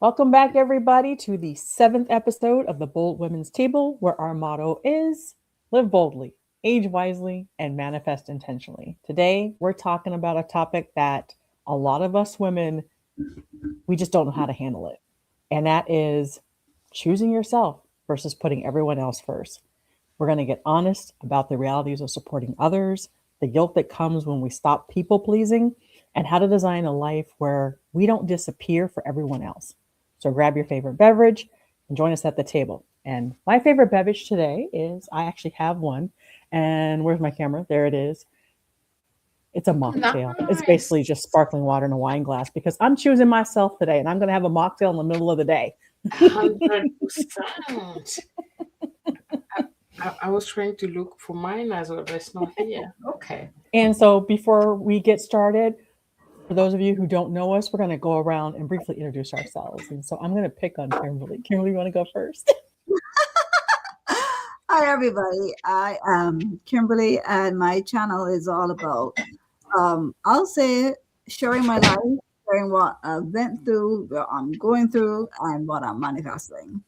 Welcome back, everybody, to the seventh episode of the Bold Women's Table, where our motto is live boldly, age wisely, and manifest intentionally. Today, we're talking about a topic that a lot of us women, we just don't know how to handle it. And that is choosing yourself versus putting everyone else first. We're going to get honest about the realities of supporting others, the guilt that comes when we stop people pleasing, and how to design a life where we don't disappear for everyone else. So grab your favorite beverage and join us at the table. And my favorite beverage today is I actually have one. And where's my camera? There it is. It's a mocktail. It's Nice. basically just sparkling water in a wine glass because I'm choosing myself today and I'm going to have a mocktail in the middle of the day. 100%. I was trying to look for mine as well, but it's not here. Okay. And so before we get started, for those of you who don't know us, we're going to go around and briefly introduce ourselves. And so I'm going to pick on Kimberly. Kimberly, you want to go first? Hi, everybody. I am Kimberly, and my channel is all about, I'll say, it, sharing my life, sharing what I've been through, what I'm going through, and what I'm manifesting.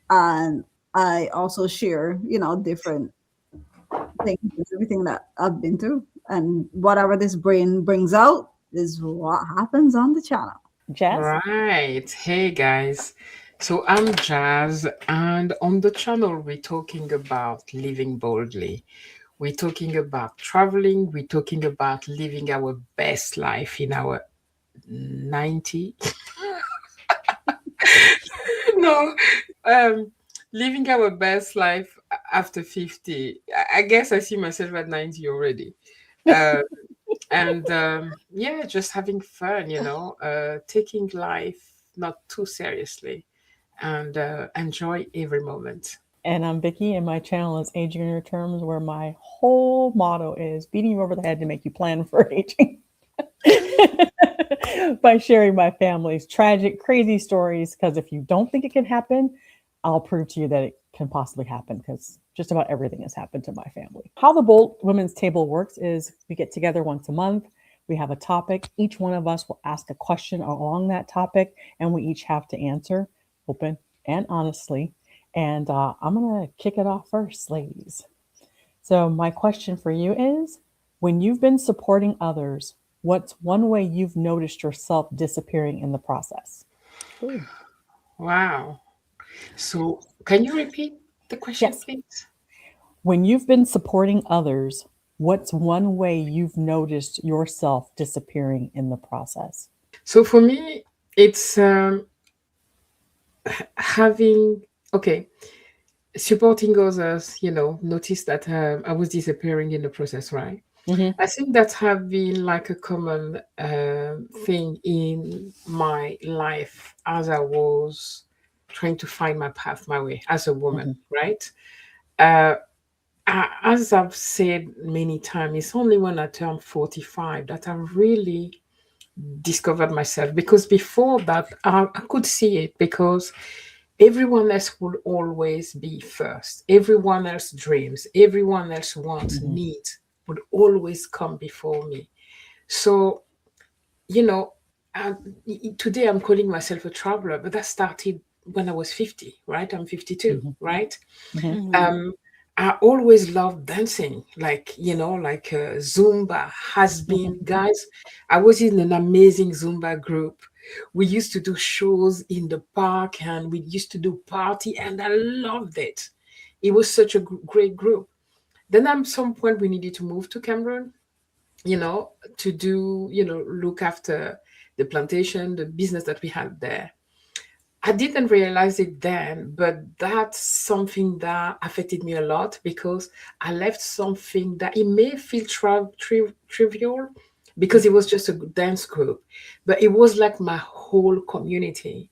And I also share, different things, everything that I've been through, and whatever this brain brings out is what happens on the channel. Jazz? Right. Hey, guys. So I'm Jazz, and on the channel, we're talking about living boldly. We're talking about traveling. We're talking about living our best life in our 90. No, um, living our best life after 50. I guess I see myself at 90 already. Uh, and yeah, just having fun, taking life not too seriously and enjoy every moment. And I'm Vicki, and my channel is Aging on Your Terms, where my whole motto is beating you over the head to make you plan for aging. By sharing my family's tragic, crazy stories. Because if you don't think it can happen, I'll prove to you that it can possibly happen because just about everything has happened to my family. How the Bold Women's Table works is we get together once a month. We have a topic. Each one of us will ask a question along that topic, and we each have to answer open and honestly. And I'm going to kick it off first, ladies. So, my question for you is when you've been supporting others, what's one way you've noticed yourself disappearing in the process? Ooh. Wow. So, can you repeat the question, Yes. please? When you've been supporting others, what's one way you've noticed yourself disappearing in the process? So, for me, it's having, okay, supporting others, notice that I was disappearing in the process, right? Mm-hmm. I think that have been like a common thing in my life as I was trying to find my path, my way as a woman, Mm-hmm. right? Uh, as I've said many times, it's only when I turned 45 that I really discovered myself. Because before that, I could see it because everyone else will always be first. Everyone else dreams, everyone else wants, Mm-hmm. needs would always come before me. So, you know, uh, today I'm calling myself a traveler, but that started when I was 50, right? I'm 52, Mm-hmm. right? Mm-hmm. Mhm. Um, I always loved dancing, like Zumba has Mm-hmm. been, guys. I was in an amazing Zumba group. We used to do shows in the park and we used to do party, and I loved it. It was such a great group. Then at some point we needed to move to Cameroon, you know, to do, look after the plantation, the business that we had there. I didn't realize it then, but that's something that affected me a lot because I left something that it may feel trivial because it was just a dance group, but it was like my whole community.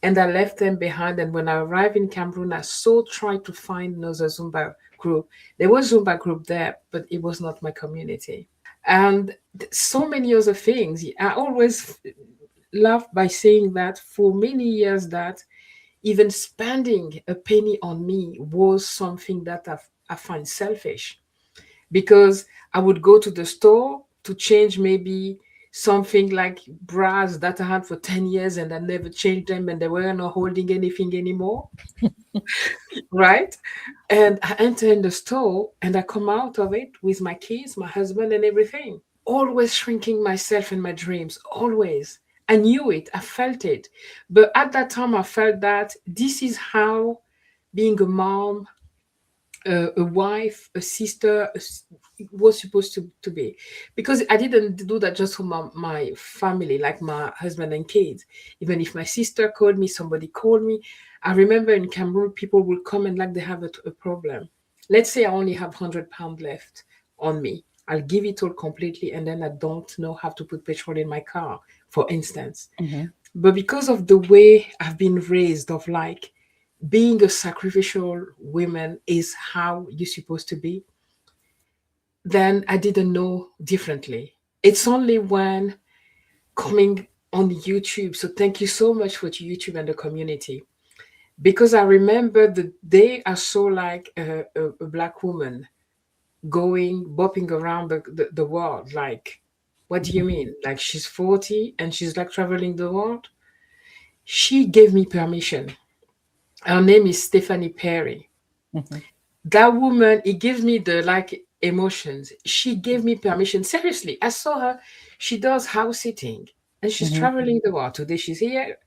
And I left them behind. And when I arrived in Cameroon, I so tried to find another Zumba group. There was Zumba group there, but it was not my community. And so many other things. I always laugh by saying that for many years that even spending a penny on me was something that I find selfish because I would go to the store to change maybe something like bras that I had for 10 years and I never changed them and they were not holding anything anymore, right? And I enter in the store and I come out of it with my kids, my husband, and everything. Always shrinking myself in my dreams, always. I knew it, I felt it. But at that time, I felt that this is how being a mom, a wife, a sister was supposed to be. Because I didn't do that just for my family, like my husband and kids. Even if my sister called me, somebody called me. I remember in Cameroon, people will come and like they have a problem. Let's say I only have £100 left on me. I'll give it all completely, and then I don't know how to put petrol in my car, for instance. Mm-hmm. But because of the way I've been raised, of like being a sacrificial woman is how you're supposed to be, then I didn't know differently. It's only when coming on YouTube. So thank you so much for YouTube and the community. Because I remember the day I saw like a black woman going, bopping around the world. Like, what do you mean? Like she's 40 and she's like traveling the world? She gave me permission. Her name is Stephanie Perry. Mm-hmm. That woman, it gives me the like emotions. She gave me permission. Seriously, I saw her. She does house sitting and she's Mm-hmm. traveling the world. Today she's here.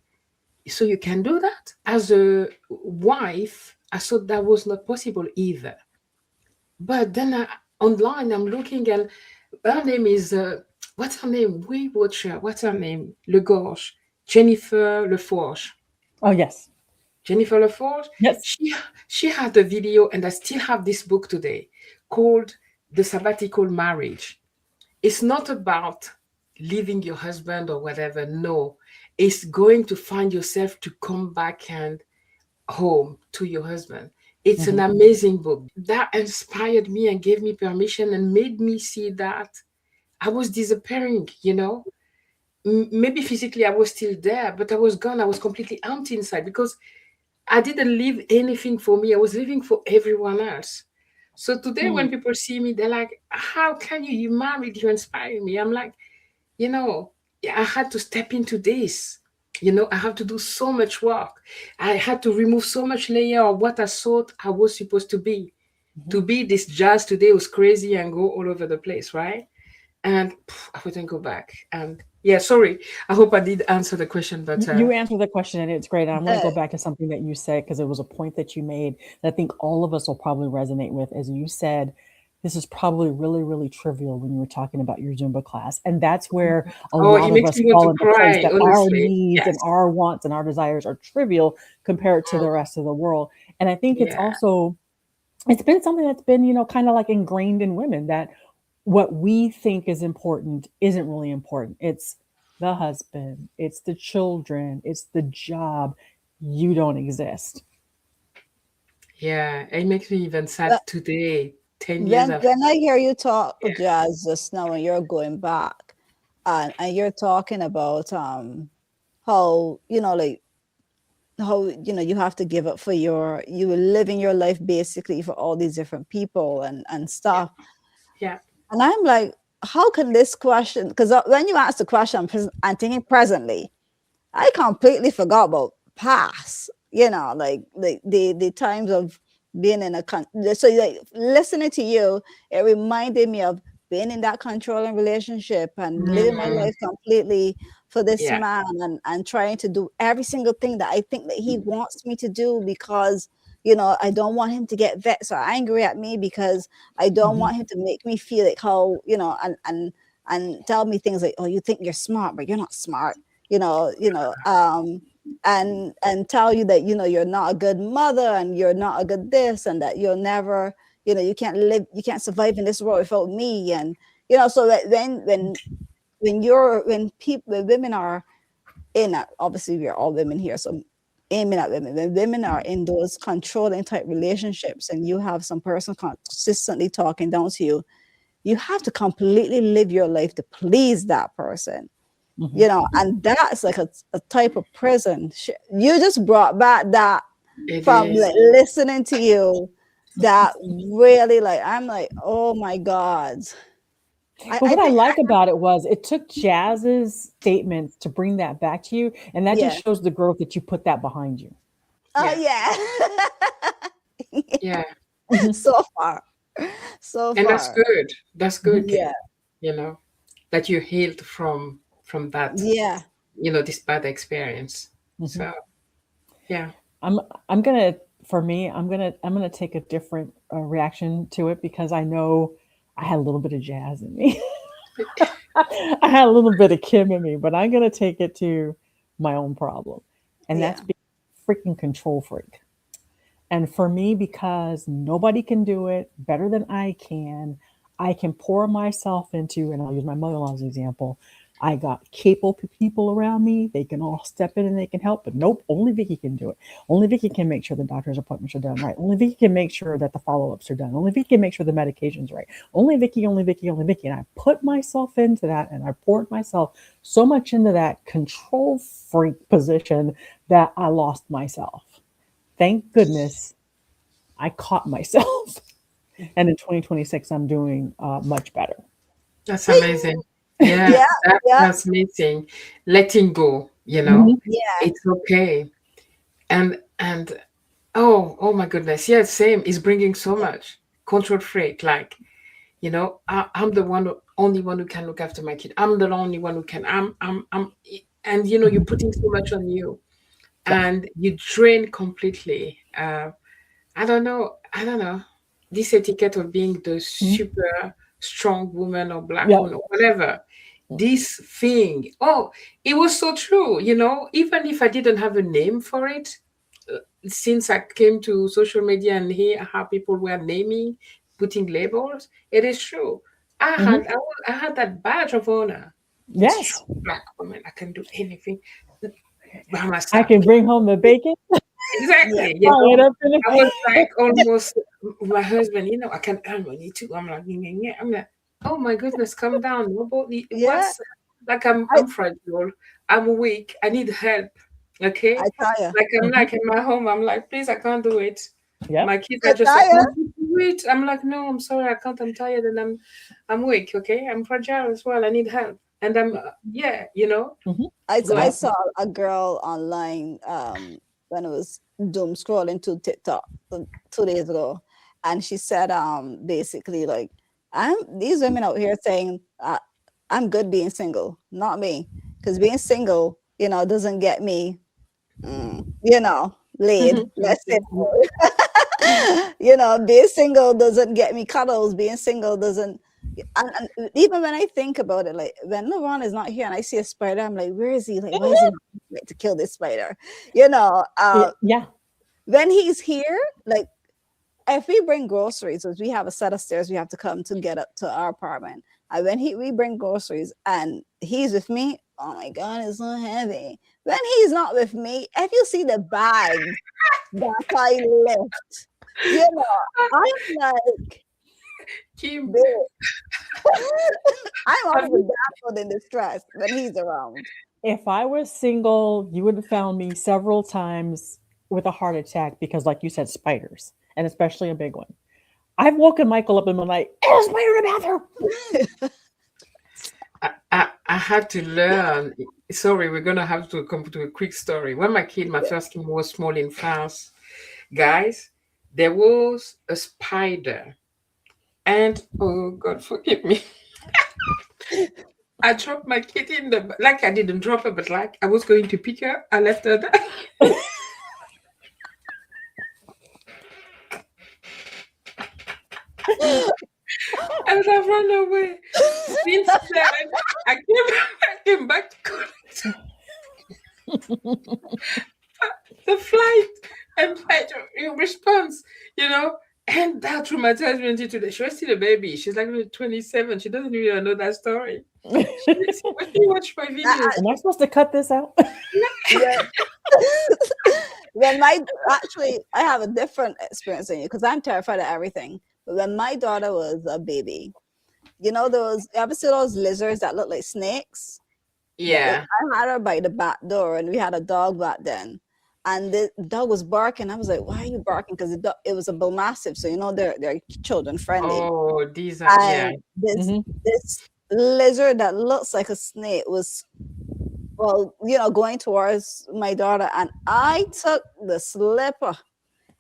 So you can do that. As a wife, I thought that was not possible either. But then online, I'm looking and her name is, what's her name? We watch her. What's her name? Le Gorge. Jennifer Leforge. Oh, yes. Jennifer LaForge, Yes. she had a video, and I still have this book today called The Sabbatical Marriage. It's not about leaving your husband or whatever. No, it's going to find yourself to come back and home to your husband. It's an Mm-hmm. amazing book that inspired me and gave me permission and made me see that I was disappearing, you know. Maybe physically I was still there, but I was gone. I was completely empty inside because I didn't leave anything for me. I was living for everyone else. So today, when Hmm. people see me, they're like, "How can you? You married, you inspire me." I'm like, you know, yeah, I had to step into this. You know, I have to do so much work. I had to remove so much layer of what I thought I was supposed to be. Mm-hmm. To be this jazz today was crazy and go all over the place, right? And I wouldn't go back. And yeah, sorry. I hope I did answer the question, but You answered the question and it's great. And I want to go Uh, back to something that you said because it was a point that you made that I think all of us will probably resonate with. As you said, this is probably really, really trivial when you were talking about your Zumba class. And that's where a oh, lot it of makes us me want fall to into place cry, that our honestly. needs and Yes. our wants and our desires are trivial compared to the rest of the world. And I think it's Yeah. also, it's been something that's been, kind of like ingrained in women that what we think is important isn't really important. It's the husband, it's the children, it's the job. You don't exist. Yeah, it makes me even sad but today, 10 years when after. when I hear you talk, Yeah. Jazz, just now, when you're going back, and you're talking about how like how you have to give up for you were living your life basically for all these different people and Yeah. stuff. Yeah. And I'm like, how can this question, because when you ask the question, I'm thinking presently. I completely forgot about past, like the times of being in a so like listening to you, it reminded me of being in that controlling relationship and living my Mm, life completely for this yeah. man and trying to do every single thing that I think that he wants me to do because I don't want him to get vexed or angry at me because I don't Mhm, want him to make me feel like how and tell me things like, oh, you think you're smart but you're not smart, you know, you know, um, and tell you that you're not a good mother and you're not a good this and that you'll never, you can't survive in this world without me, and so that when women are in that, obviously we're all women here, so aiming at women. When women are in those controlling type relationships and you have some person consistently talking down to you, you have to completely live your life to please that person, mhm. and that's like a type of prison. You just brought back that It from is. like listening to you. That really, like, I'm like, oh my God. I, But I what I think, like about it was it took Jazz's statements to bring that back to you, and that yeah. just shows the growth that you put that behind you. Oh, Yeah, yeah. yeah. Mhm, So far. So And that's far. good. That's good, mhm, Yeah. Kim. You know, that you healed from that, Yeah. this bad experience. mhm. So yeah. I'm I'm gonna for me I'm gonna take a different reaction to it because I know I had a little bit of Jazz in me. I had a little bit of Kim in me, but I'm gonna take it to my own problem, and that's Yeah. being a freaking control freak. And for me, because nobody can do it better than I can pour myself into, and I'll use my mother in law as an example. I got capable people around me. They can all step in and they can help, but nope, only Vicki can do it. Only Vicki can make sure the doctor's appointments are done right. Only Vicki can make sure that the follow ups are done. Only Vicki can make sure the medication's right. Only Vicki, only Vicki, only Vicki. And I put myself into that and I poured myself so much into that control freak position that I lost myself. Thank goodness I caught myself. And in 2026, I'm doing much better. That's See? amazing. Yeah, Yeah. Yeah. that's amazing. Letting go, Mhm. Yeah. it's okay. And oh my goodness. Yeah, same. It's bringing so much control freak. Like, I'm the only one who can look after my kid. I'm the only one who can. And you're putting so much on you, Yep. and you drain completely. I don't know. This etiquette of being the Mhm. super strong woman or black Yep. woman or whatever. This thing. Oh, it was so true. Even if I didn't have a name for it, since I came to social media and hear how people were naming, putting labels, it is true. I Mhm. had I, wa- I had that badge of honor. Yes. Strong black woman. I can do anything by I myself. can bring home the bacon, Yeah. Exactly. fry it up in a I was like almost my husband, I can earn money too. I'm like, yeah, yeah, yeah. I'm like, oh my goodness, calm down. Nobody, Yeah. what's like I I'm fragile. I'm weak. I need help. Okay. I tell you. Like I'm Mhm. like in my home, I'm like, please, I can't do it. Yep. My kids I are just tell like, you. Mom, you do it. I'm like, no, I'm sorry, I can't. I'm tired and I'm weak. Okay. I'm fragile as well. I need help. And yeah, Mhm. so I Yep. saw a girl online when it was doom scrolling to TikTok 2 days ago, and she said basically like I'm these women out here saying I'm good being single, not me, because being single doesn't get me laid. Let's say being single doesn't get me cuddles. Being single doesn't. And even when I think about it, like when LeBron is not here and I see a spider, I'm like, where is he? Like, why is he like to kill this spider? You know, Yeah. when he's here, like if we bring groceries, because we have a set of stairs we have to come to get up to our apartment. And when we bring groceries and he's with me, oh my god, it's so heavy. When he's not with me, if you see the bags that I lift, I'm like, Kim, babe, I'm have also you baffled in distress when he's around. If I was single, you would have found me several times with a heart attack because, like you said, spiders, and especially a big one. I've woken Michael up and been like, "There's a spider in the bathroom." I had to learn. Sorry, we're gonna have to come to a quick story. When my first kid was small in France, guys, there was a spider, and oh God, forgive me. I dropped my kid in like I didn't drop her, but like I was going to pick her. I left her there, and I ran away. Since then, I came, I came back to college. The flight and flight response, you know. And that traumatized me until today. She was still a baby. She's like 27. She doesn't even know that story. When you watch my videos, Am I supposed to cut this out? Yeah. When my actually, I have a different experience than you because I'm terrified of everything. But when my daughter was a baby, those you ever see those lizards that look like snakes? Yeah. Like yeah. I had her by the back door, and we had a dog back then. and the dog was barking. I was like, "Why are you barking?" Because it was a bull mastiff, so they're children friendly. Oh, these are, yeah. And Hmm. this lizard that looks like a snake was, well, going towards my daughter, and I took the slipper.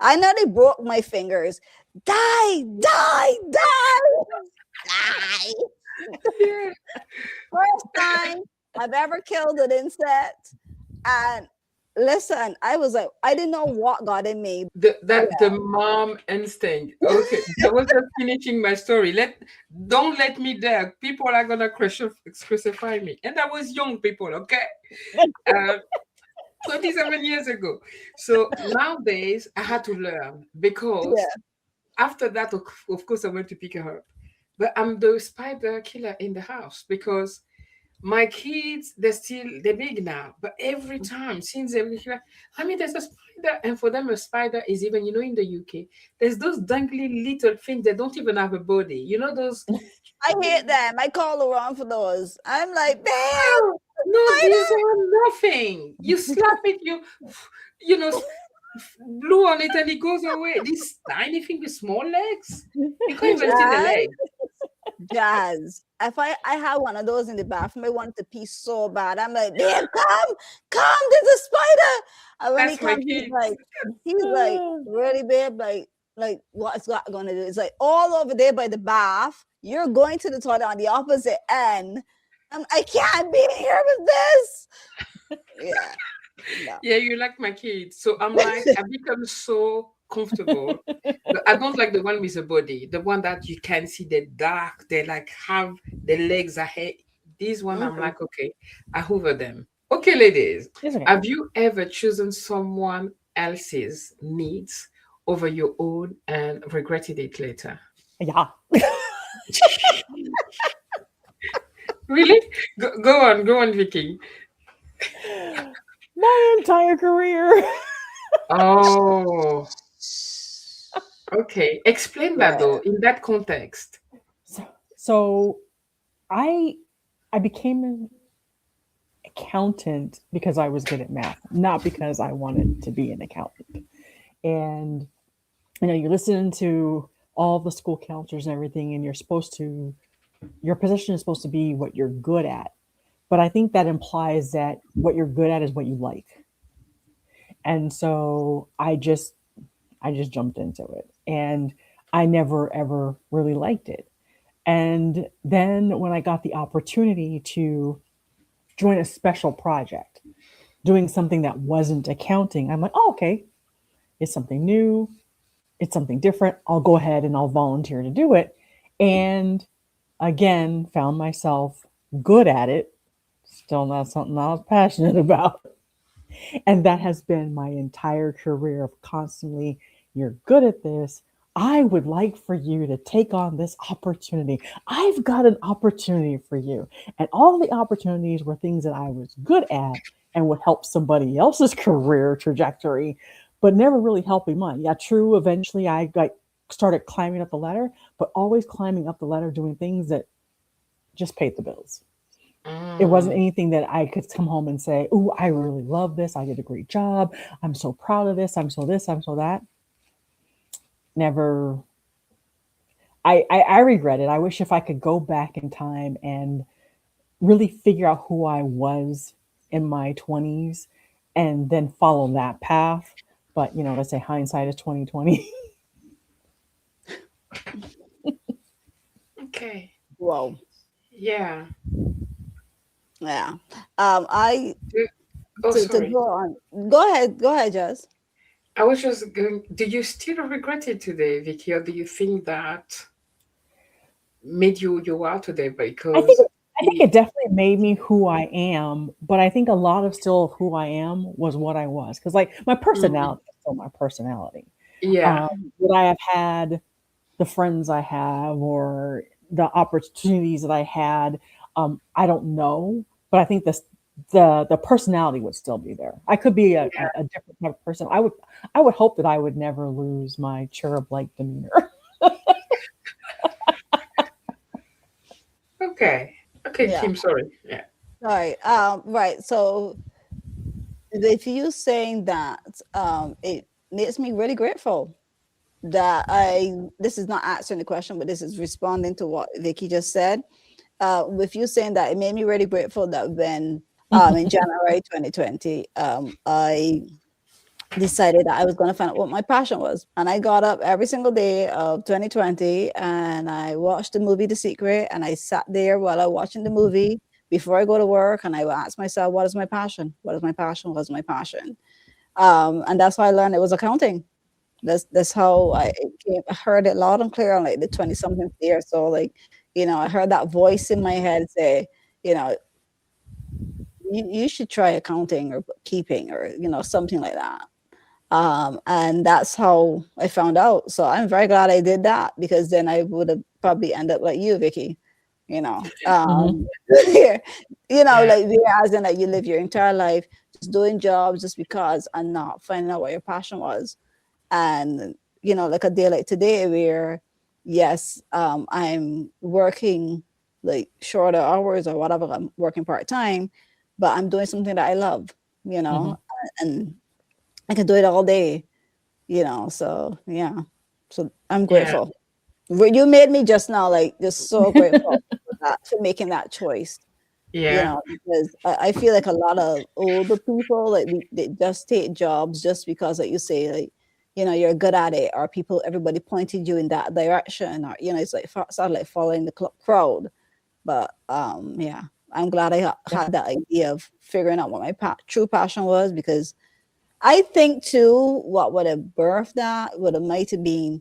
I nearly broke my fingers. Die, die, die, die. Yeah. First time I've ever killed an insect. And listen, I was like, I didn't know what got in me. The mom instinct. Okay, I was just finishing my story. Don't let me there. People are gonna crucify me. And I was young people, okay? Uh, 27 years ago. So nowadays I had to learn because Yeah. after that, of course, I went to pick her up. But I'm the spider killer in the house because my kids, they're big now. But every time, since every year, I mean, there's a spider, and for them, a spider is even, in the UK, there's those dangly little things that don't even have a body. You know those? I hate them. I call around for those. I'm like, babe, No, no, these spider. are nothing. You slap it, you know, blew on it, and it goes away. This tiny thing with small legs, you can't even see the Jazz, leg. jazz. If I had one of those in the bathroom, I wanted to pee so bad. I'm like, babe, come, there's a spider. And when he That's my comes, kid. he's like, really, babe, like what's that gonna do? It's like all over there by the bath. You're going to the toilet on the opposite end. I can't be here with this. Yeah, no. Yeah, you like my kids. So I'm like, I've become so comfortable. But I don't like the one with the body, the one that you can see the dark, they like have the legs ahead. This one, I'm Mm-mm. like, okay, I hover them. Okay, ladies, It's okay. have you ever chosen someone else's needs over your own and regretted it later? Yeah. Really? Go on, Vicky. My entire career. Oh, okay. Explain that Yeah. though, in that context. So I I became an accountant because I was good at math, not because I wanted to be an accountant. And you listen to all the school counselors and everything, and your position is supposed to be what you're good at. But I think that implies that what you're good at is what you like. And so I just jumped into it, and I never ever really liked it. And then when I got the opportunity to join a special project, doing something that wasn't accounting, I'm like, oh, okay, it's something new, it's something different. I'll go ahead and I'll volunteer to do it. And again, found myself good at it, still not something I was passionate about. And that has been my entire career of constantly, you're good at this. I would like for you to take on this opportunity. I've got an opportunity for you. And all the opportunities were things that I was good at and would help somebody else's career trajectory, but never really helping mine. Yeah, true. Eventually I got started climbing up the ladder, but always climbing up the ladder doing things that just paid the bills. It wasn't Mm. anything that I could come home and say, "Oh, I really love this. I did a great job. I'm so proud of this. I'm so this. I'm so that." Never. I regret it. I wish if I could go back in time and really figure out who I was in my 20s and then follow that path. But let's say hindsight is 2020. Okay. Whoa. Yeah. Yeah. I Do- Oh, to sorry. go on. Go ahead, Jess. I was just going. Do you still regret it today, Vicky, or do you think that made you are today I think because I think it, it definitely made me who I am, but I think a lot of still who I am was what I was because like my Mhm. personality is still my personality. Yeah. Would I have had the friends I have or the opportunities that I had? I don't know, but I think the personality would still be there. I could be a different type of person. I would hope that I would never lose my cherub like demeanor. Okay. Okay, Yeah. Kim, sorry. Yeah. All right. Right. So with you saying that, it makes me really grateful that this is not answering the question, but this is responding to what Vicky just said. With you saying that, it made me really grateful that when in January 2020, I decided that I was going to find out what my passion was. And I got up every single day of 2020 and I watched the movie The Secret, and I sat there while I was watching the movie before I go to work, and I would ask myself, what is my passion? What is my passion? What is my passion? And that's how I learned it was accounting. That's how I heard it loud and clear on like the 20 something year. So like, I heard that voice in my head say, you know, you should try accounting or bookkeeping or, something like that. And that's how I found out. So I'm very glad I did that, because then I would have probably ended up like you, Vicky, you know, um, here, Yeah, like as in like you live your entire life just doing jobs just because, and not finding out what your passion was. And, like a day like today where, yes, I'm working like shorter hours or whatever, I'm working part-time, but I'm doing something that I love, and I can do it all day, so yeah. So I'm yeah, grateful. You made me just now like just so grateful for that, for making that choice. yeah, Because I feel like a lot of older people, like they just take jobs just because, like you say, like, you're good at it, or everybody pointed you in that direction, or, it's like sort of like following the crowd. But yeah, I'm glad I had that idea of figuring out what my true passion was, because I think too, what would have birthed that would have might have been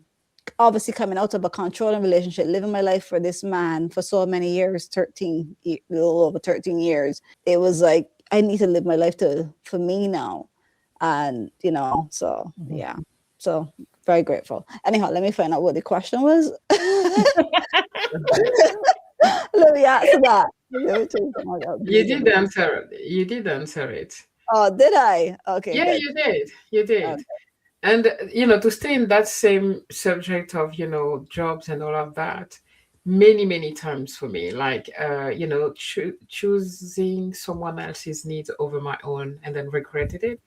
obviously coming out of a controlling relationship, living my life for this man for so many years, a little over 13 years. It was like, I need to live my life for me now. And, so yeah. So very grateful. Anyhow, let me find out what the question was. Let me answer that. Let me change that up. you did answer it. You did answer it. Oh, did I? Okay, Yeah, good. you did. You did. Okay. And, to stay in that same subject of, jobs and all of that, many times for me, like, choosing someone else's needs over my own and then regretted it.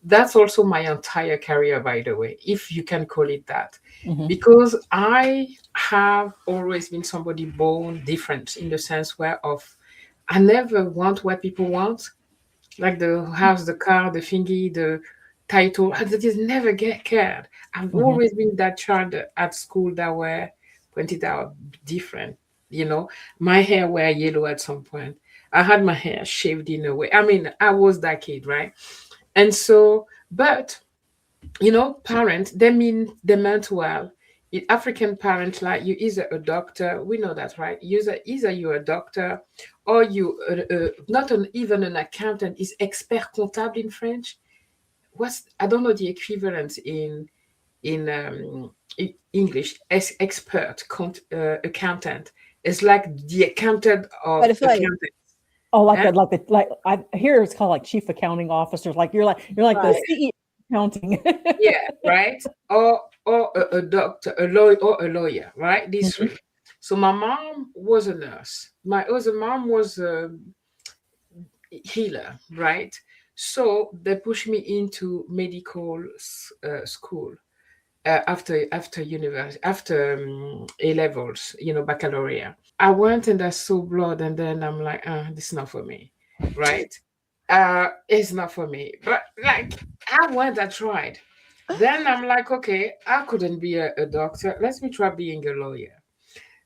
That's also my entire career, by the way, if you can call it that. Because I have always been somebody born different in the sense where of I never want what people want, like the house, the car, the thingy, the title. I just never get cared. I've always been that child at school that were pointed out different. My hair were yellow at some point. I had my hair shaved in a way. I mean, I was that kid, right? And so, but parents, they meant well. African parents, like you, either a doctor, we know that, right? Either you're a doctor, or you not even an accountant, is expert comptable in French. I don't know the equivalent in English. Expert accountant. It's like the accountant of Qualified. accountants. Oh, Eh? like I here it's called like chief accounting officers. Like you're like the Right. CEO of accounting. Yeah, right. Or a doctor, a lawyer, or a lawyer, right? These Mhm, three. So my mom was a nurse. My other mom was a healer, right? So they pushed me into medical school after university, after A levels, baccalaureate. I went and I saw blood, and then I'm like, this is not for me, right? It's not for me. But like, I went, I tried. Then I'm like, okay, I couldn't be a doctor. Let me try being a lawyer.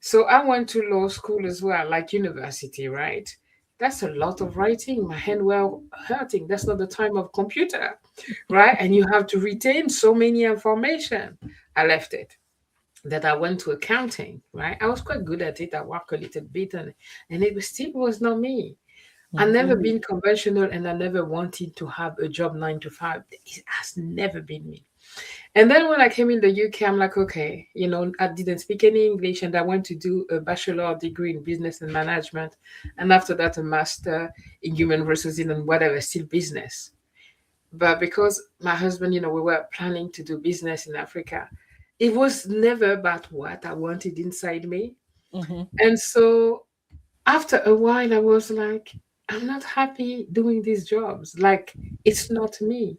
So I went to law school as well, like university, right? That's a lot of writing. My hand were hurting. That's not the time of computer, right? And you have to retain so many information. I left it. That I went to accounting, right? I was quite good at it. I worked a little bit, and it still was not me. I mhm, never been conventional, and I never wanted to have a job 9 to 5. It has never been me. And then when I came in the UK, I'm like, okay, I didn't speak any English, and I went to do a bachelor degree in business and management, and after that, a master in human resources and whatever, still business. But because my husband, we were planning to do business in Africa, it was never about what I wanted inside me. mhm, And so after a while, I was like, I'm not happy doing these jobs. Like, it's not me.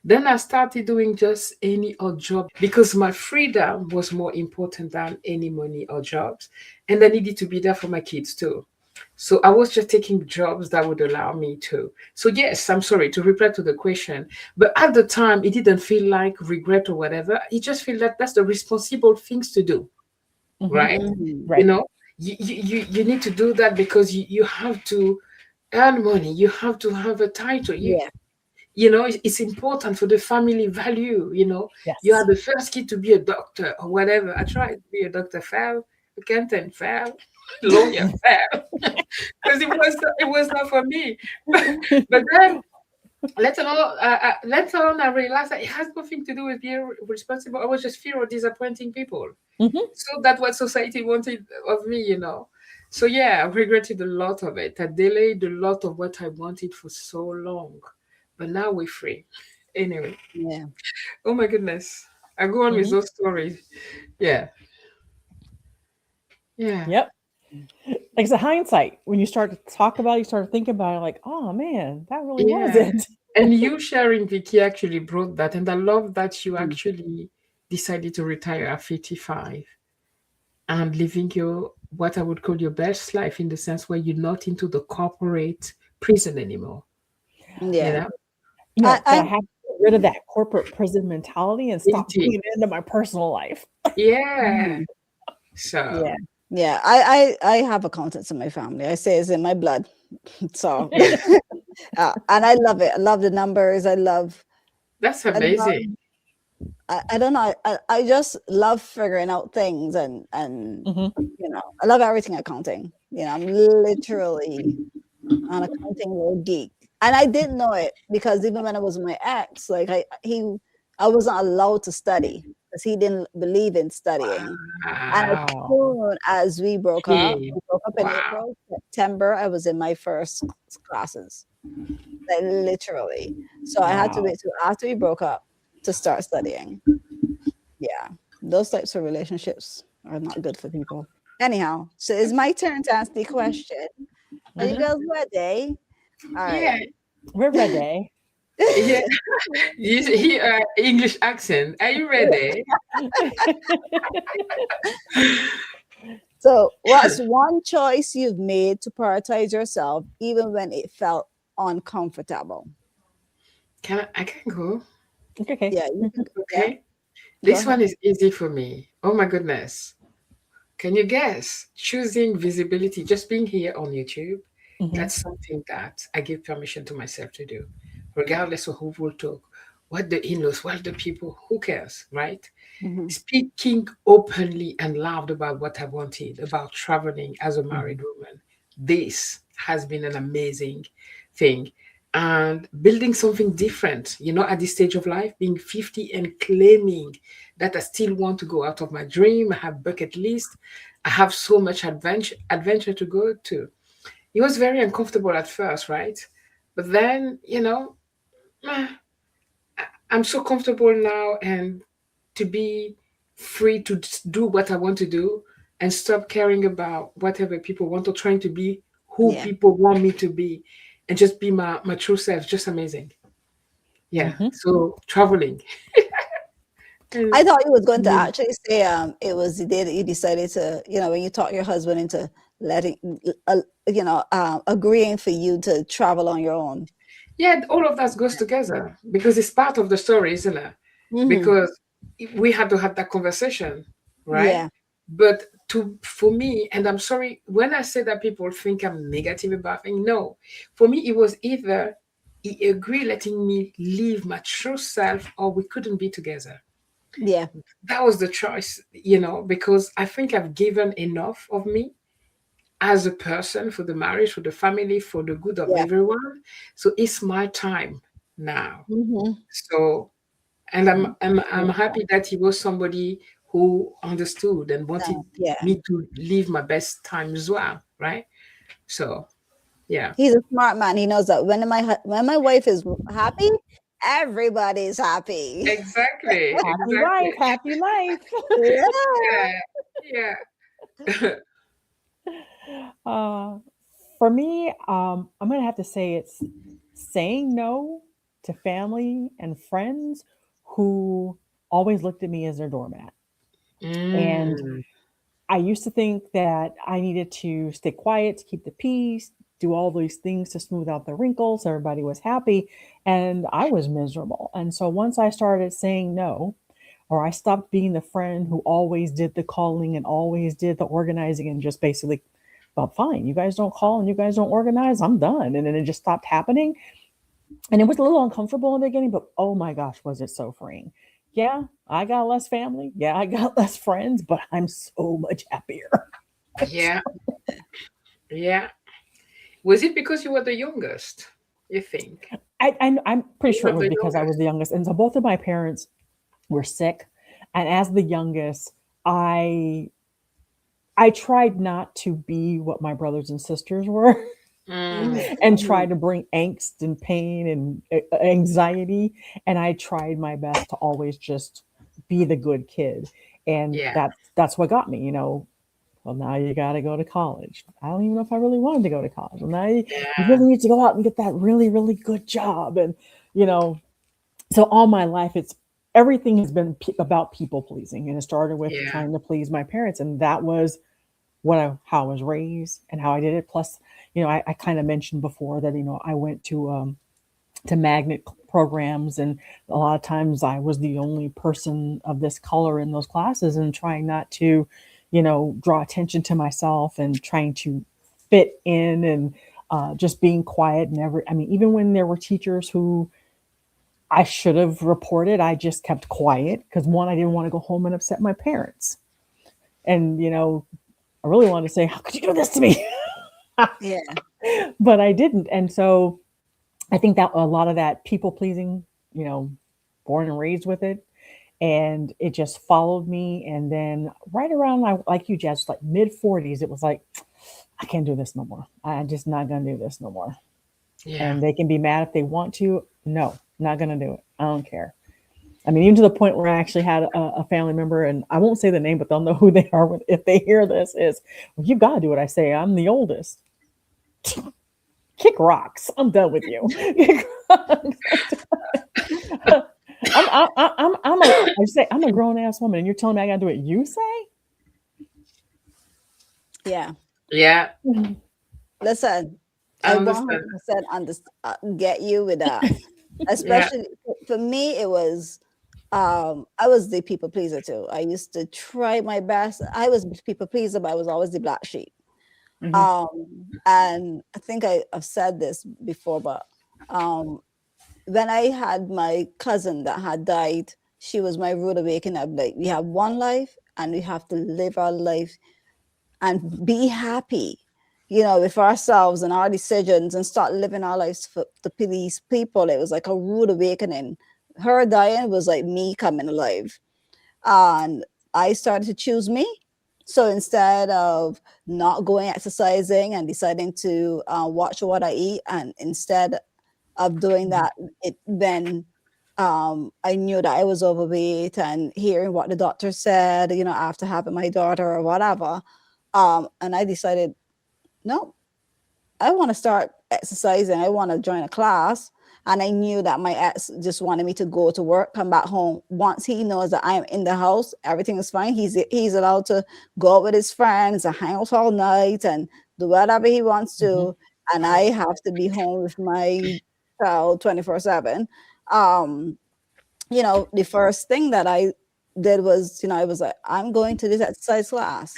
Then I started doing just any odd job because my freedom was more important than any money or jobs. And I needed to be there for my kids too. So I was just taking jobs that would allow me to. So yes, I'm sorry to reply to the question, but at the time it didn't feel like regret or whatever. It just feel like that's the responsible things to do, Hmm. right? Mhm. You Right. know, you need to do that because you have to earn money. You have to have a title. Yeah. It's important for the family value. You are Yes. the first kid to be a doctor or whatever. I tried to be a doctor, fail, accountant, fail, lawyer, fail, because it was not for me. But then later on, I realized that it has nothing to do with being responsible. I was just fear of disappointing people. Hmm. So that's what society wanted of me. So yeah, I've regretted a lot of it. I delayed a lot of what I wanted for so long. But now we're free. Anyway, Yeah. oh my goodness. I go on with Hmm. those stories. Yeah. Yeah. Yep. Like it's a hindsight. When you start to talk about it, you start to think about it like, oh man, that really was Yeah. it. And you sharing, Vicky, actually brought that. And I love that you Mm. actually decided to retire at 55 and living your, what I would call your best life, in the sense where you're not into the corporate prison anymore. You Yeah. know? But I I have to get rid of that corporate prison mentality and Me stop too. bringing it into my personal life. Yeah. mhm. So Yeah. Yeah. I have accountants in my family. I say it's in my blood. So and I love it. I love the numbers. that's I love amazing. I don't know. I just love figuring out things and Hmm. I love everything accounting. I'm literally an accounting little geek. And I didn't know it because even when I was with my ex, like I wasn't allowed to study because he didn't believe in studying. And as Wow. Wow. soon as Okay. we broke up in Wow. April, September, I was in my first classes. Like literally. So I had to Wow. wait till after we broke up to start studying. Yeah. Those types of relationships are not good for people. Anyhow, so it's my turn to ask the question. Are you Hmm. girls ready? All right. Yeah. We're ready. Yeah. You hear English accent. Are you ready? So, what's one choice you've made to prioritize yourself even when it felt uncomfortable? I can go. Okay. Yeah, you can, yeah, Okay. go This ahead. one is easy for me. Oh my goodness. Can you guess? Choosing visibility, just being here on YouTube, Hmm. that's something that I give permission to myself to do, regardless of who will talk, what the in-laws, what the people, who cares, right? Mhm. Speaking openly and loud about what I wanted, about traveling as a Hmm. married woman. This has been an amazing thing. And building something different, at this stage of life, being 50 and claiming that I still want to go out of my dream. I have bucket list. I have so much adventure to go to. It was very uncomfortable at first, right? But then, eh, I'm so comfortable now, and to be free to just do what I want to do and stop caring about whatever people want, or trying to be who Yeah. people want me to be, and just be my true self. Just amazing. Yeah. Hmm. So traveling. I Mm. thought you was going to actually say it was the day that you decided to, when you talked your husband into letting, agreeing for you to travel on your own. Yeah, all of that goes together because it's part of the story, isn't it? Hmm. Because we had to have that conversation, right? Yeah. But for me, and I'm sorry when I say that people think I'm negative about things. No, for me it was either he agreed letting me live my true self, or we couldn't be together. Yeah. That was the choice, because I think I've given enough of me as a person, for the marriage, for the family, for the good of Yeah. everyone. So it's my time now. Hmm. So, and I'm happy that he was somebody who understood and wanted Yeah. me to live my best time as well, right? So, yeah, He's a smart man. He knows that when my wife is happy, everybody's happy. exactly, Happy wife, exactly. happy life. Yeah. Yeah, yeah. Uh, For me, I'm gonna have to say it's saying no to family and friends who always looked at me as their doormat. And Mm. I used to think that I needed to stay quiet to keep the peace, do all these things to smooth out the wrinkles. Everybody was happy, and I was miserable. And so once I started saying no, or I stopped being the friend who always did the calling and always did the organizing and just basically, well, fine, you guys don't call and you guys don't organize, I'm done. And then it just stopped happening. And it was a little uncomfortable in the beginning, but oh my gosh, was it so freeing. Yeah, I got less family. Yeah, I got less friends, but I'm so much happier. Yeah, yeah. Was it because you were the youngest? You think? I'm pretty You sure were it was the because I was youngest. the youngest. And so both of my parents were sick. And as the youngest, I tried not to be what my brothers and sisters were Mm. and try Mhm. to bring angst and pain and anxiety. And I tried my best to always just be the good kid. And Yeah, that's what got me, well, now you got to go to college. I don't even know if I really wanted to go to college. Well, now you yeah, really need to go out and get that really, really good job. And, you know, so all my life, everything has been about people pleasing. And it started with yeah, trying to please my parents. And that was how I was raised and how I did it. Plus, I kind of mentioned before that, I went to magnet programs, and a lot of times I was the only person of this color in those classes, and trying not to, draw attention to myself and trying to fit in, and just being quiet. Never, I mean, even when there were teachers who I should have reported, I just kept quiet because one, I didn't want to go home and upset my parents. And, I really wanted to say, how could you do this to me? Yeah. But I didn't. And so I think that a lot of that people pleasing, you know, born and raised with it, and it just followed me. And then right around like you, Jess, like mid 40s, it was like, I can't do this no more. I'm just not gonna do this no more. yeah, And they can be mad if they want to. No, not gonna do it. I don't care. I mean, even to the point where I actually had a family member, and I won't say the name, but they'll know who they are if they hear this. Is, well, you gotta do what I say. I'm the oldest. Kick rocks. I'm done with you. I say I'm a grown ass woman, and you're telling me I gotta do what you say? Yeah. yeah. Listen, I I understand. 100% get you with that. Yeah, Especially for me, I was the people pleaser too. I used to try my best. I was people pleaser, but I was always the black sheep. Hmm. And I think I've said this before, but um, when I had my cousin that had died, she was my rude awakening. I'm like, we have one life and we have to live our life and be happy, with ourselves and our decisions and start living our lives for to please people. It was like a rude awakening. Her dying was like me coming alive. And I started to choose me. So instead of not going exercising and deciding to watch what I eat, and instead of doing that, it then I knew that I was overweight, and hearing what the doctor said, after having my daughter or whatever. And I decided, no, I want to start exercising. I want to join a class. And I knew that my ex just wanted me to go to work, come back home. Once he knows that I'm in the house, everything is fine. He's allowed to go out with his friends and hang out all night and do whatever he wants Hmm. to. And I have to be home with my child 24/7. Um, the first thing that I did was, I was like, I'm going to this exercise class.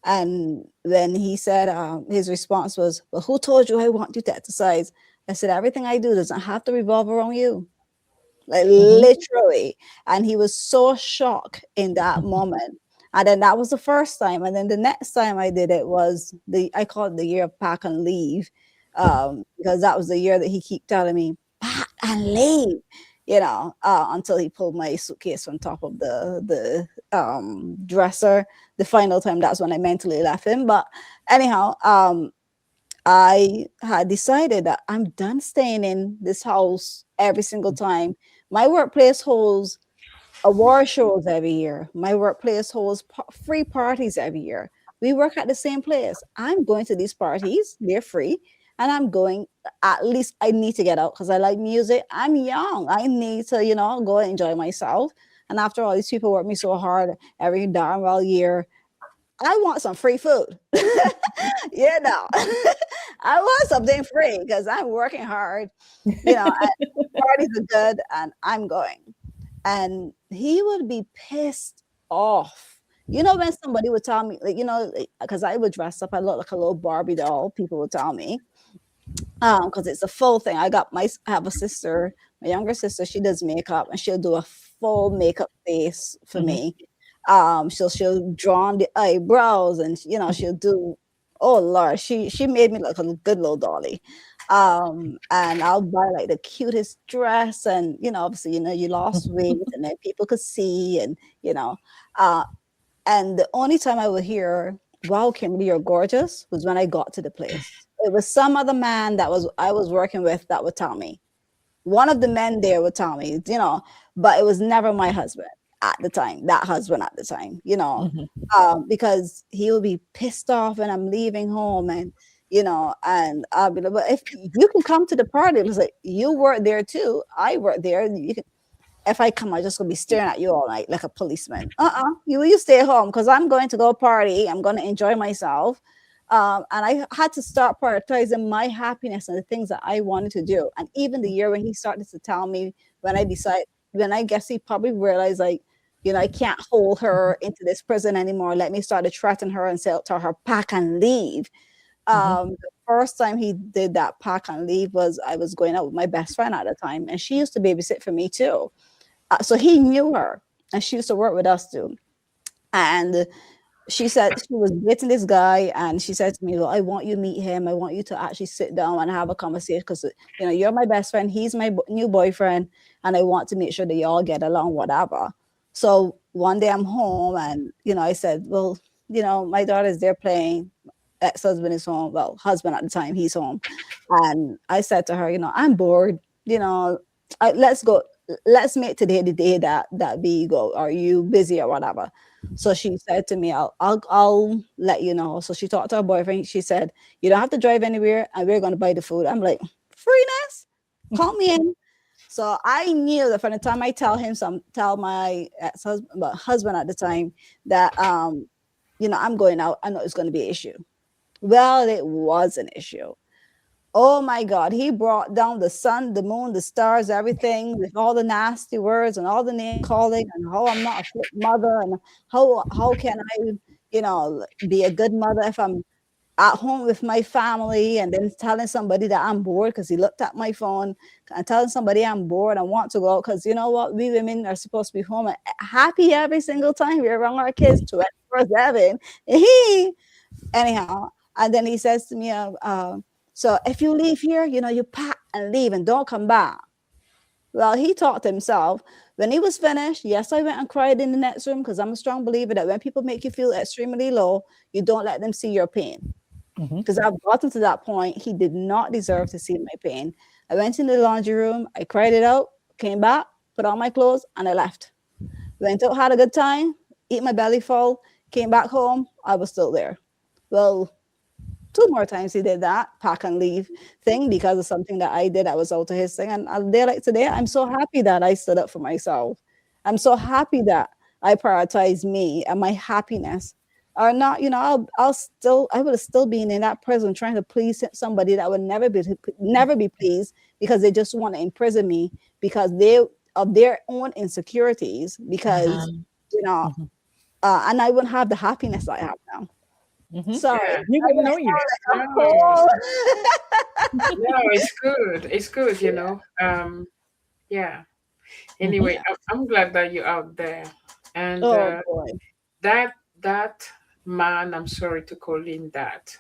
And then he said, his response was, well, who told you I want you to exercise? I said, everything I do doesn't have to revolve around you, like Hmm. literally. And he was so shocked in that moment. And then that was the first time. And then the next time I did it was I call it the year of pack and leave, because that was the year that he keep telling me, pack and leave, until he pulled my suitcase from top of the dresser. The final time, that's when I mentally left him. But anyhow, I had decided that I'm done staying in this house every single time. My workplace holds award shows every year. My workplace holds free parties every year. We work at the same place. I'm going to these parties, they're free. And I'm going, at least I need to get out because I like music. I'm young. I need to, go and enjoy myself. And after all, these people work me so hard every darn well year. I want some free food. I want something free because I'm working hard. Parties are good and I'm going. And he would be pissed off. When somebody would tell me, because I would dress up, I look like a little Barbie doll, people would tell me, because it's a full thing. I have a sister, my younger sister, she does makeup and she'll do a full makeup face for Mhm. me. She'll draw on the eyebrows and she'll do, oh Lord, she made me look a good little dolly. And I'll buy like the cutest dress and obviously you lost weight and then people could see and uh and the only time I would hear, wow, Kimberly, you're gorgeous, was when I got to the place. It was some other man that I was working with that would tell me. One of the men there would tell me, but it was never my husband at the time, that husband at the time, Mhm. because he would be pissed off when I'm leaving home and I'll be like, but if you can come to the party, it's like, you work there too. I work there. You can, if I come, I'm just gonna be staring at you all night like a policeman. You stay home because I'm going to go party. I'm going to enjoy myself. And I had to start prioritizing my happiness and the things that I wanted to do. And even the year when he started to tell me, when I guess he probably realized like, I can't hold her into this prison anymore. Let me start to threaten her and say, tell her pack and leave. Mhm. The first time he did that pack and leave was I was going out with my best friend at the time, and she used to babysit for me too. So he knew her, and she used to work with us too. And she said she was dating this guy, and she said to me, "Well, I want you to meet him. I want you to actually sit down and have a conversation because you're my best friend. He's my new boyfriend, and I want to make sure that y'all get along, whatever." So one day I'm home, and I said, "Well, my daughter's there playing. Ex-husband is home. Well, husband at the time, he's home." And I said to her, "I'm bored. Let's go. Let's make today the day that we go. Are you busy or whatever?" So she said to me, I'll let you know." So she talked to her boyfriend. She said, "You don't have to drive anywhere, and we're gonna buy the food." I'm like, freeness, call me in. So I knew that from the time I tell my ex-husband, but husband at the time, that I'm going out, I know it's gonna be an issue. Well, it was an issue. Oh my God, he brought down the sun, the moon, the stars, everything with all the nasty words and all the name calling and how I'm not a fit mother and how can I, be a good mother if I'm at home with my family and then telling somebody that I'm bored because he looked at my phone and telling somebody I'm bored and want to go out because you know what, we women are supposed to be home and happy every single time we're around our kids 24/7. He anyhow, and then he says to me, so if you leave here, you pack and leave and don't come back. Well, he talked to himself. When he was finished, yes, I went and cried in the next room because I'm a strong believer that when people make you feel extremely low, you don't let them see your pain. Mhm. Because I've gotten to that point, he did not deserve to see my pain. I went in the laundry room, I cried it out, came back, put on my clothes, and I left. Went out, had a good time, eat my belly full, came back home, I was still there. Well, two more times he did that pack and leave thing because of something that I did that was out of his thing. And a day like today, I'm so happy that I stood up for myself. I'm so happy that I prioritize me and my happiness. Or not, I would have still been in that prison trying to please somebody that would never be pleased because they just want to imprison me because they of their own insecurities. Because Mhm. you know, Mhm. and I wouldn't have the happiness I have now. Mhm. Sorry, Yeah. You I wouldn't went know you. down like a No, whole. no, it's good. It's good, you know. Yeah. Mhm. Anyway, Yeah. I'm glad that you're out there. And Oh boy. that man, I'm sorry to call him that,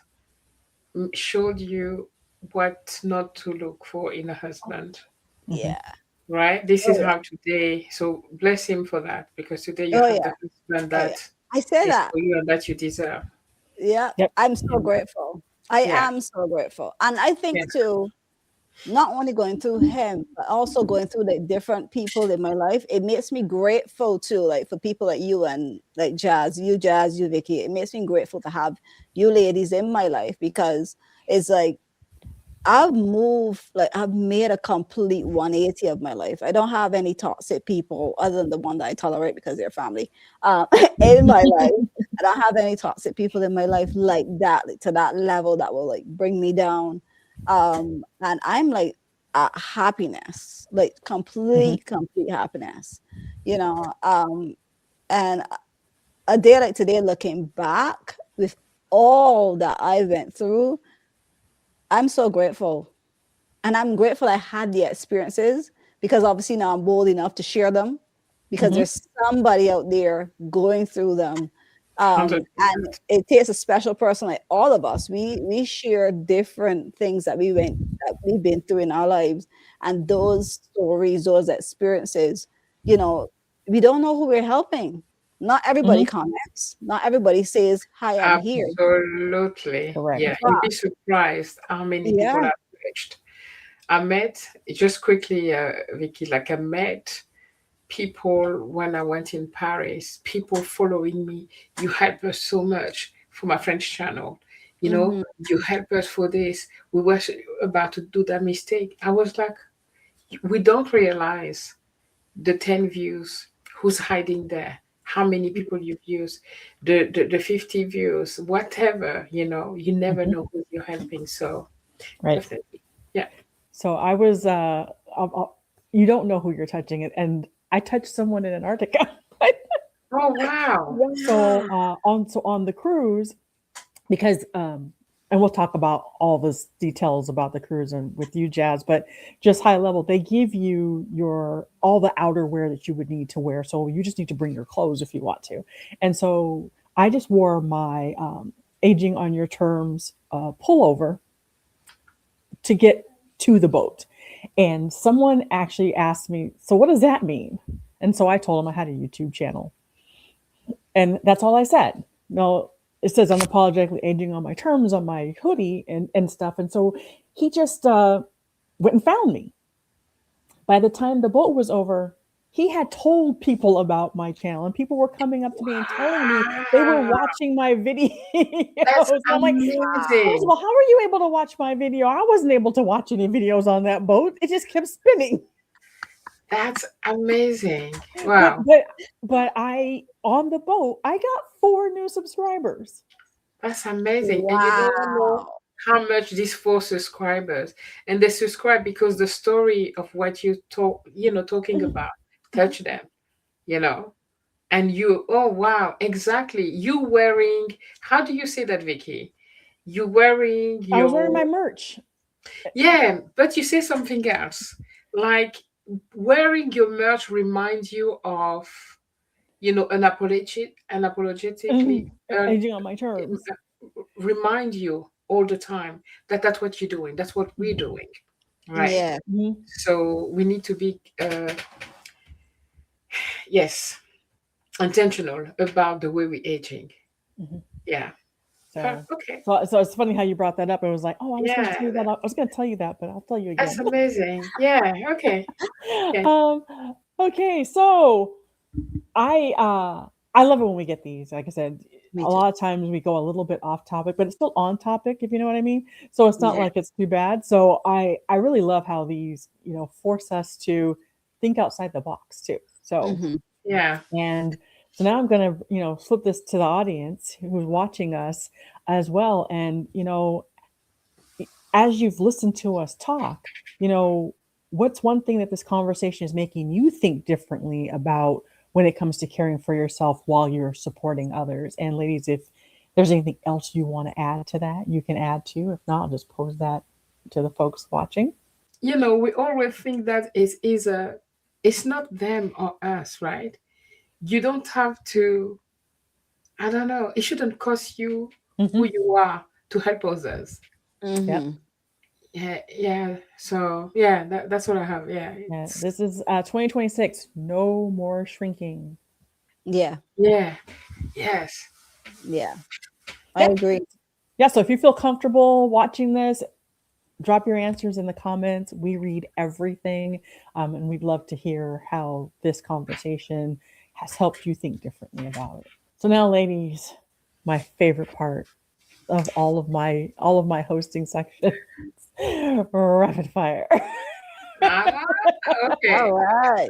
showed you what not to look for in a husband, Mhm. Yeah. right? This Oh is yeah. how today, so bless him for that, because today you Oh have yeah. the husband Oh yeah. that I say is that. for you and that you deserve. Yeah. Yep. I'm so You know? grateful. I Yeah. am so grateful. And I Yeah. think too, not only going through him, but also going through like different people in my life, it makes me grateful too. Like for people like you and like Jazz, you Vicky, it makes me grateful to have you ladies in my life because it's like I've moved, like I've made a complete 180 of my life. I don't have any toxic people other than the one that I tolerate because they're family in my life. I don't have any toxic people in my life like that, like, to that level that will like bring me down. And I'm like happiness, like Mhm. complete happiness, you know. And a day like today, looking back with all that I went through, I'm so grateful, and I'm grateful I had the experiences because obviously now I'm bold enough to share them because Mhm. there's somebody out there going through them. And 100%. it takes a special person like all of us. We share different things that we've been through in our lives, and those stories, those experiences, you know, we don't know who we're helping. Not everybody Mhm. comments. Not everybody says, "Hi, I'm here." Absolutely. Yeah. Correct. You'd But be surprised how many people yeah, I've reached. I met, just quickly, Vicky, like I met people when I went in Paris, people following me. You help us so much for my French channel. You know, hmm, you help us for this. We were about to do that mistake. I was like, we don't realize the 10 views, who's hiding there, how many people you've used, the 50 views, whatever, you never Mhm. know who you're helping. So Right. definitely. Yeah. So I was, you don't know who you're touching it, and I touched someone in Antarctica. Oh, wow. So wow. on the cruise, because and we'll talk about all the details about the cruise and with you, Jazz, but just high level, they give you your all the outerwear that you would need to wear. So you just need to bring your clothes if you want to. And so I just wore my aging on your terms pullover to get to the boat. And someone actually asked me, "So what does that mean?" And so I told him I had a YouTube channel. And that's all I said. No, it says unapologetically aging on my terms on my hoodie and stuff. And so he just went and found me. By the time the boat was over, he had told people about my channel, and people were coming up to me and telling me they were Wow. watching my videos. That's And I'm like, first of amazing. all, how are you able to watch my video? I wasn't able to watch any videos on that boat. It just kept spinning. That's amazing. But Wow. but but I on the boat, I got 4 new subscribers. That's amazing. And you don't know Wow. how much these 4 subscribers, and they subscribe because the story of what you talking Mhm, about mhm. touch them, you know. And you, oh wow, exactly. You wearing, how do you say that, Vicky? You wearing I was wearing your, my merch. yeah, but you say something else. Like wearing your merch reminds you of, unapologetically, Mhm. Aging on my terms. remind you all the time that that's what you're doing. That's what we're Mhm, doing, right? Yeah. mhm, So we need to be, yes, intentional about the way we're aging. mhm. Yeah. So, Okay. so it's funny how you brought that up. It was like, oh, I was going to Yeah, tell you that. I was going to tell you that, but I'll tell you that's again. amazing. Yeah. Okay. Okay. um, okay, so I love it when we get these. Like I said, Me a too. lot of times we go a little bit off topic, but it's still on topic, if you know what I mean. So it's not Yeah. like it's too bad. So I really love how these force us to think outside the box too. So Hmm. Yeah. and so now I'm going to flip this to the audience who's watching us as well. And as you've listened to us talk, you know, what's one thing that this conversation is making you think differently about when it comes to caring for yourself while you're supporting others? And ladies, if there's anything else you want to add to that, you can add to. If not, I'll just pose that to the folks watching. We always think that it's not them or us, right? You don't have to, I don't know, it shouldn't cost you who Hmm. you are to help others. Yep. Hmm. Yeah, yeah. So yeah, that's what I have. Yeah, Yeah. it's This is 2026. No more shrinking. Yeah. yeah, yes. Yeah. I Yep. agree. Yeah. So if you feel comfortable watching this, drop your answers in the comments. We read everything, and we'd love to hear how this conversation has helped you think differently about it. So now, ladies, my favorite part of all of my hosting sections, rapid fire. Ah, okay. All right.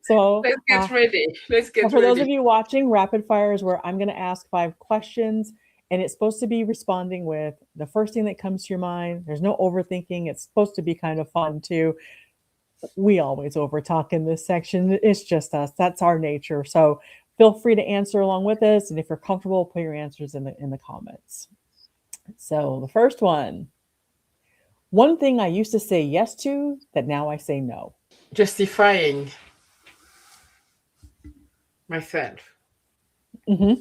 So, Let's get ready. Let's so get for those of ready. you watching, rapid fire is where I'm going to ask 5 questions, and it's supposed to be responding with the first thing that comes to your mind. There's no overthinking. It's supposed to be kind of fun too. We always overtalk in this section. It's just us. That's our nature. So feel free to answer along with us, and if you're comfortable, put your answers in the comments. So the first one thing I used to say yes to that now I say no. Justifying myself. Hmm.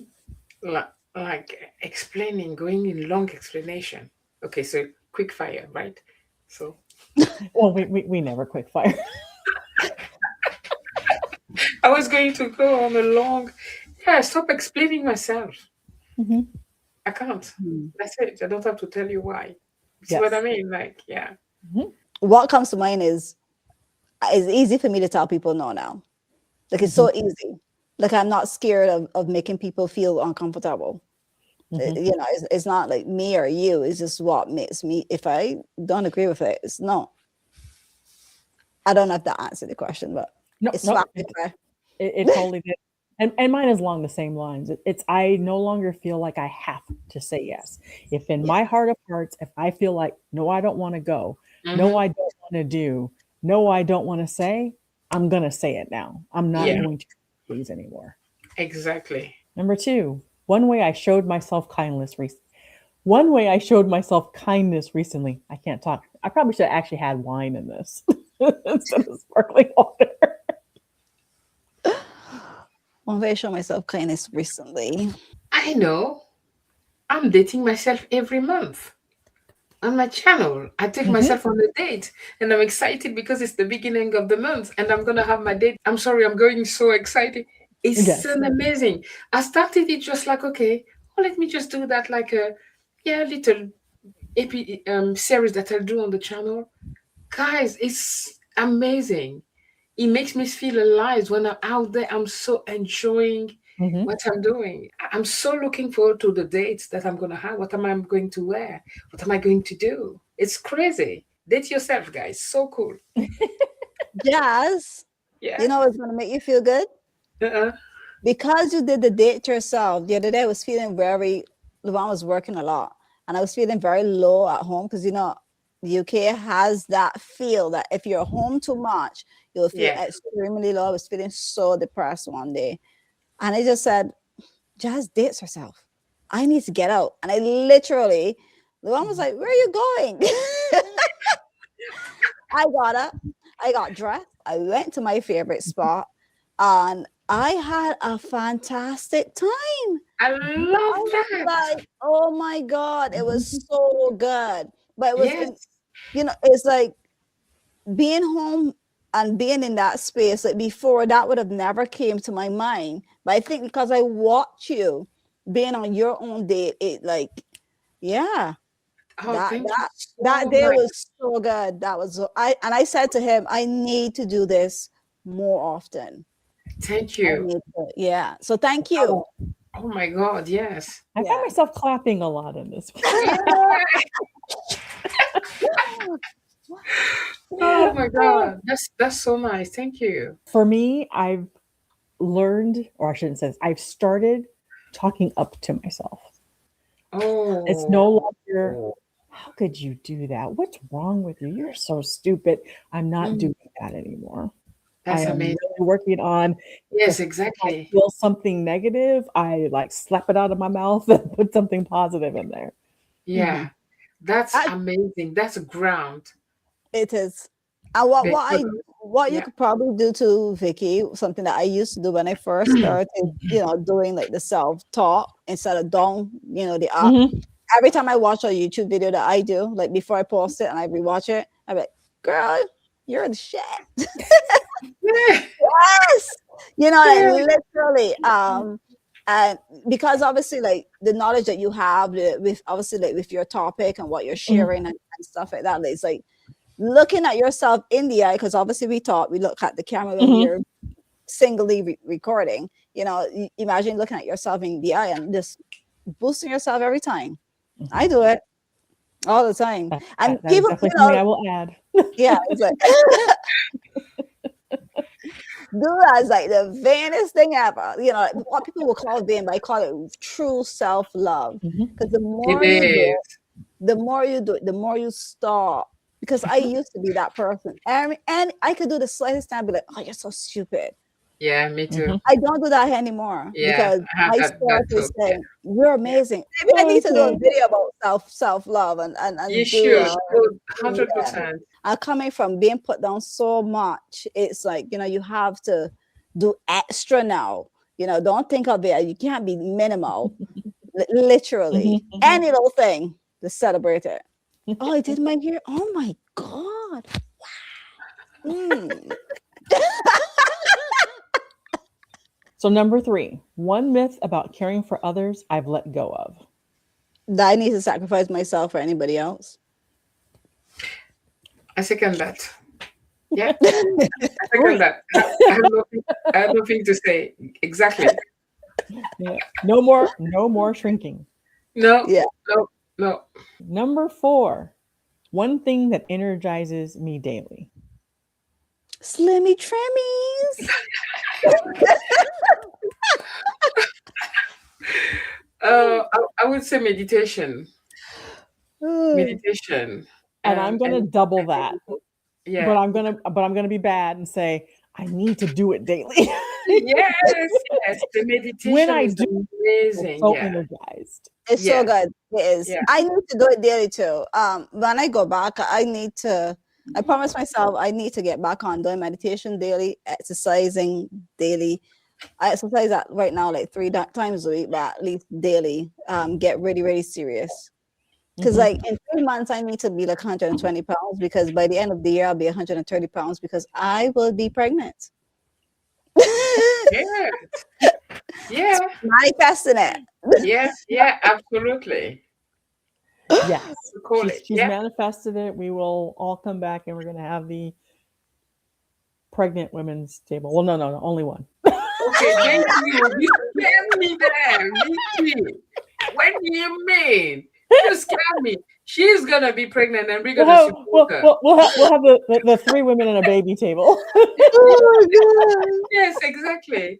Like explaining, going in long explanation. Okay, so quick fire, right? So Well, we never quick fire. I was going to go on a long, yeah, stop explaining myself. Hmm. I can't. Hmm. That's it. I don't have to tell you why. See what I Yes. mean? Like, yeah. Hmm. What comes to mind is it's easy for me to tell people no now. Like it's Hmm. so easy. Like I'm not scared of making people feel uncomfortable. Hmm. You know, it's not like me or you. It's just what makes me. If I don't agree with it, it's no. I don't know if that answered the question, but No, it's no, fine. If I, it totally did. And mine is along the same lines. It's I no longer feel like I have to say yes. If in yeah, my heart of hearts, if I feel like no, I don't want to go, no, Mm-hmm. I don't want to do, no, I don't want to say, I'm gonna say it now. I'm not Yeah, going to please anymore. exactly. Number two, one way I showed myself kindness recently. One way I showed myself kindness recently. I can't talk. I probably should have actually had wine in this instead of sparkling water. one way I show myself kindness recently. I know. I'm dating myself every month on my channel. I take Hmm. myself on a date and I'm excited because it's the beginning of the month and I'm going to have my date. I'm sorry, I'm going so excited. It's Yes. an amazing. I started it just like, okay, oh, let me just do that like a, yeah, little series that I'll do on the channel. Guys, it's amazing. It makes me feel alive when I'm out there. I'm so enjoying Hmm. what I'm doing. I'm so looking forward to the dates that I'm going to have. What am I going to wear? What am I going to do? It's crazy. Date yourself, guys. So cool. Jazz, you Yeah. know what's gonna make you feel good? Uh-uh. Because you did the date yourself. The other day I was feeling very, Luan was working a lot and I was feeling very low at home because you know the UK has that feel that if you're home too much, you'll feel Yeah. extremely low. I was feeling so depressed one day. And I just said, Jazz dates herself. I need to get out. And I literally, Luan was like, where are you going? I got up, I got dressed, I went to my favorite spot, and I had a fantastic time. I Mhm. I love was that. like, oh my God, it was Mhm. so good. But it was in, Yes. you know, it's like being home and being in that space. Like before, that would have never came to my mind. But I think because I watch you being on your own date, it like, yeah, Oh, that thank you that that so day much. was so good. That was I said to him, I need to do this more often. Thank I you. need to, yeah. So thank you. Oh, oh my God. Yes. I find Yeah. myself clapping a lot in this Yeah. Oh my one. God. That's so nice. Thank you. For me, I've learned, or I shouldn't say this, I've started talking up to myself. It's Oh. no longer, how could you do that? What's wrong with you? You're so stupid. I'm not Mm, doing that anymore. I that's am amazing. really working on Yes, just if I exactly. feel something negative, I like slap it out of my mouth and put something positive in there. Yeah, Mhm. that's I, amazing. That's ground. it is. And what Because, what you yeah, could probably do to Vicky, something that I used to do when I first started, doing like the self-talk instead of down, the up. Mhm. Every time I watch a YouTube video that I do, like before I post it and I rewatch it, I'm like, girl, you're the shit. yeah, Yes, like yeah, literally. And because obviously, like the knowledge that you have with obviously like with your topic and what you're Mhm. sharing and and stuff like that. It's like looking at yourself in the eye, because obviously we look at the camera when we're singly recording. Imagine looking at yourself in the eye and just boosting yourself every time. I do it all the time. And that is people, definitely something I will add. yeah, it's like do that is like the vainest thing ever. What people will call vain, but I call it true self-love. Because the more you do it, the more you do it, the more you stop. Because I used to be that person. And I could do the slightest time, be like, oh, you're so stupid. Yeah, me too. I don't do that anymore because I have I that started too. saying, you're amazing. Maybe I need to do a video about self-love and You do should. 100%. coming from being put down so much. It's like, you have to do extra now. Don't think of it. You can't be minimal. Literally. Any little thing to celebrate it. Oh, I did my hair. Oh my God. Wow. So number 3, one myth about caring for others I've let go of. That I need to sacrifice myself for anybody else. I second that. Yeah. I second that. I have nothing to say. Exactly. Yeah. No more shrinking. No. Yeah. No. Number 4, one thing that energizes me daily. Slimmy trimmies. I would say meditation. Meditation. And I'm gonna double that. Yeah. But I'm gonna be bad and say I need to do it daily. Yes. The meditation when I is do, amazing. so energized. It's so good. It is. Yeah. I need to do it daily too. When I go back, I promise myself I need to get back on doing meditation daily, exercising daily. I exercise right now like 3 times a week, but at least daily. Get really, really serious. Because like in 3 months, I need to be like 120 pounds because by the end of the year, I'll be 130 pounds because I will be pregnant. Yeah. Manifesting it. Yeah, absolutely. Yes. She's Yeah. manifested it. We will all come back and we're gonna have the pregnant women's table. Well, no, only one. Okay, thank you. You scared me there, Vicki. What do you mean? You scared me. She's gonna be pregnant, and we're gonna support her. We'll have the 3 women and a baby table. Yes, exactly.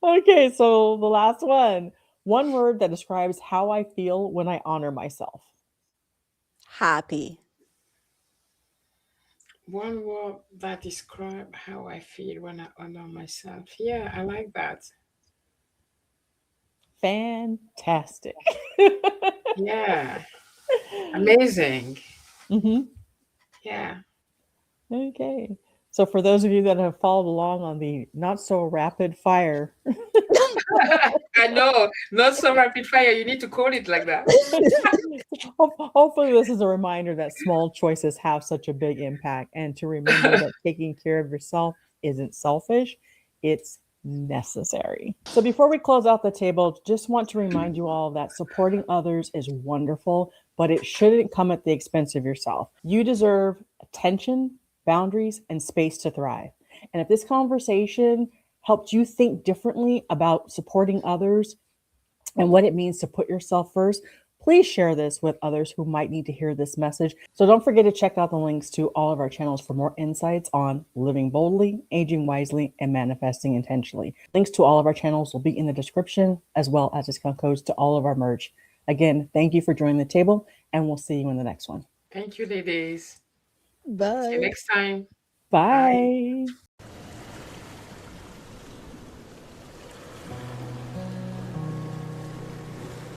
Okay, so the last one. One word that describes how I feel when I honor myself. Happy. One word that describes how I feel when I honor myself. Yeah, I like that. Fantastic. Yeah. Amazing. Yeah. Okay. So for those of you that have followed along on the not so rapid fire. I know, not so rapid fire. You need to call it like that. Hopefully this is a reminder that small choices have such a big impact, and to remember that taking care of yourself isn't selfish, it's necessary. So before we close out the table, just want to remind you all that supporting others is wonderful, but it shouldn't come at the expense of yourself. You deserve attention, boundaries, and space to thrive. And if this conversation helped you think differently about supporting others and what it means to put yourself first, please share this with others who might need to hear this message. So don't forget to check out the links to all of our channels for more insights on living boldly, aging wisely, and manifesting intentionally. Links to all of our channels will be in the description, as well as discount codes to all of our merch. Again, thank you for joining the table, and we'll see you in the next one. Thank you, ladies. Bye. See you next time. Bye.